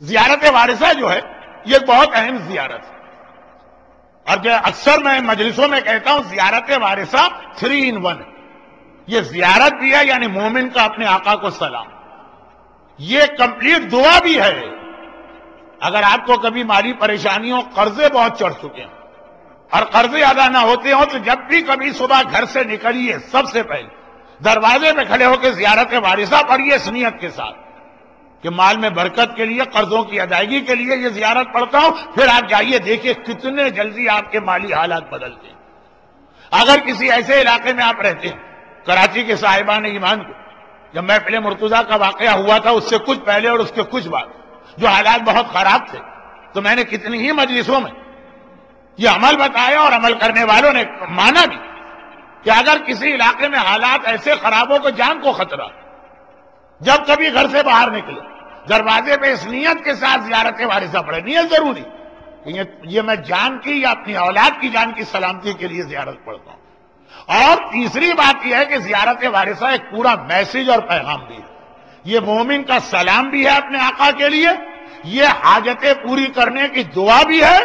زیارت وارثہ جو ہے یہ بہت اہم زیارت ہے، اور جو اکثر میں مجلسوں میں کہتا ہوں زیارت وارثہ 3 in 1 ہے۔ یہ زیارت بھی ہے، یعنی مومن کا اپنے آقا کو سلام، یہ کمپلیٹ دعا بھی ہے۔ اگر آپ کو کبھی مالی پریشانیوں، قرضے بہت چڑھ چکے ہیں اور قرضے ادا نہ ہوتے ہوں، تو جب بھی کبھی صبح گھر سے نکلیے سب سے پہلے دروازے پہ کھڑے ہو کے زیارت وارثہ پڑھیے اس نیت کے ساتھ کہ مال میں برکت کے لیے، قرضوں کی ادائیگی کے لیے یہ زیارت پڑھتا ہوں۔ پھر آپ جائیے دیکھیے کتنے جلدی آپ کے مالی حالات بدلتے ہیں۔ اگر کسی ایسے علاقے میں آپ رہتے ہیں، کراچی کے صاحبان ایمان کو، جب محفل مرتضیٰ کا واقعہ ہوا تھا اس سے کچھ پہلے اور اس کے کچھ بعد جو حالات بہت خراب تھے، تو میں نے کتنی ہی مجلسوں میں یہ عمل بتایا اور عمل کرنے والوں نے مانا بھی کہ اگر کسی علاقے میں حالات ایسے خراب ہو کہ جان کو خطرہ، جب کبھی گھر سے باہر نکلے دروازے پہ اس نیت کے ساتھ زیارت وارثہ پڑھے۔ نیت ضروری کہ یہ میں جان کی یا اپنی اولاد کی جان کی سلامتی کے لیے زیارت پڑھتا ہوں۔ اور تیسری بات یہ ہے کہ زیارت وارثہ ایک پورا میسج اور پیغام بھی ہے۔ یہ مومن کا سلام بھی ہے اپنے آقا کے لیے، یہ حاجتیں پوری کرنے کی دعا بھی ہے،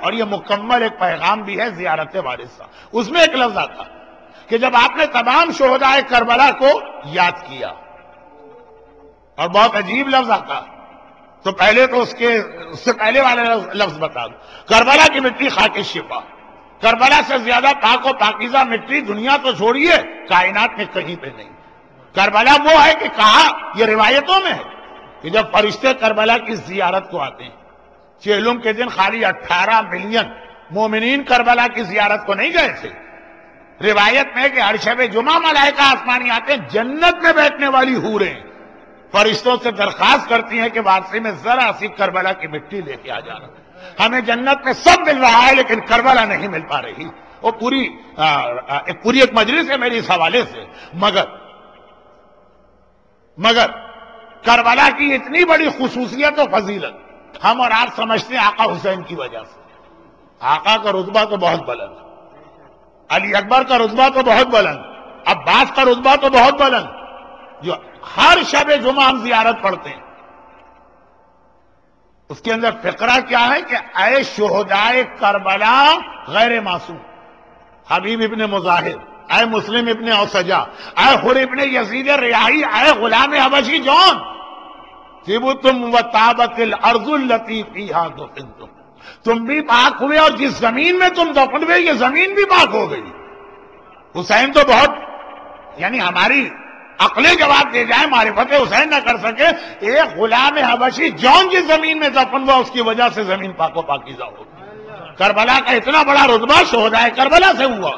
اور یہ مکمل ایک پیغام بھی ہے زیارت وارثہ۔ اس میں ایک لفظ آتا کہ جب آپ نے تمام شہدائے کربلا کو یاد کیا، اور بہت عجیب لفظ آتا، تو پہلے تو اس سے پہلے والا لفظ بتا دو، کربلا کی مٹی خاک شفا، کربلا سے زیادہ پاک و پاکیزہ مٹی دنیا تو چھوڑیے کائنات میں کہیں پہ نہیں۔ کربلا وہ ہے کہ کہا، یہ روایتوں میں ہے کہ جب فرشتے کربلا کی زیارت کو آتے ہیں، چہلم کے دن خالی 18 ملین مومنین کربلا کی زیارت کو نہیں گئے تھے۔ روایت میں کہ ہر شب جمعہ ملائکہ آسمانی آتے ہیں، جنت میں بیٹھنے والی حوریں فرشتوں سے درخواست کرتی ہیں کہ واپسی میں ذرا سی کربلا کی مٹی لے کے آ جانا، ہمیں جنت میں سب مل رہا ہے لیکن کربلا نہیں مل پا رہی۔ وہ پوری ایک مجلس ہے میری اس حوالے سے، مگر کربلا کی اتنی بڑی خصوصیت و فضیلت ہم اور آپ سمجھتے ہیں آقا حسین کی وجہ سے۔ آقا کا رتبہ تو بہت بلند، علی اکبر کا رتبہ تو بہت بلند، عباس کا رتبہ تو بہت بلند، جو ہر شب جمعہ ہم زیارت پڑھتے ہیں۔ اس کے اندر فقرہ کیا ہے کہ اے شہدائے کربلا غیر معصوم، حبیب ابن مظاہر، اے مسلم ابن اوسجا، اے حر ابن یزید ریاحی، اے غلام حبشی جون، طبتم وطابت الارض التي فيها دفنتم، تم بھی پاک ہوئے اور جس زمین میں تم دفن ہوئے یہ زمین بھی پاک ہو گئی۔ حسین تو بہت، یعنی ہماری عقلیں جواب دے جائیں، معرفت حسین نہ کر سکے، ایک غلام حبشی جون جس زمین میں دفن ہوا اس کی وجہ سے زمین پاک و پاکیزہ ہو گئی۔ کربلا کا اتنا بڑا رتبہ شہدائے کربلا سے ہوا۔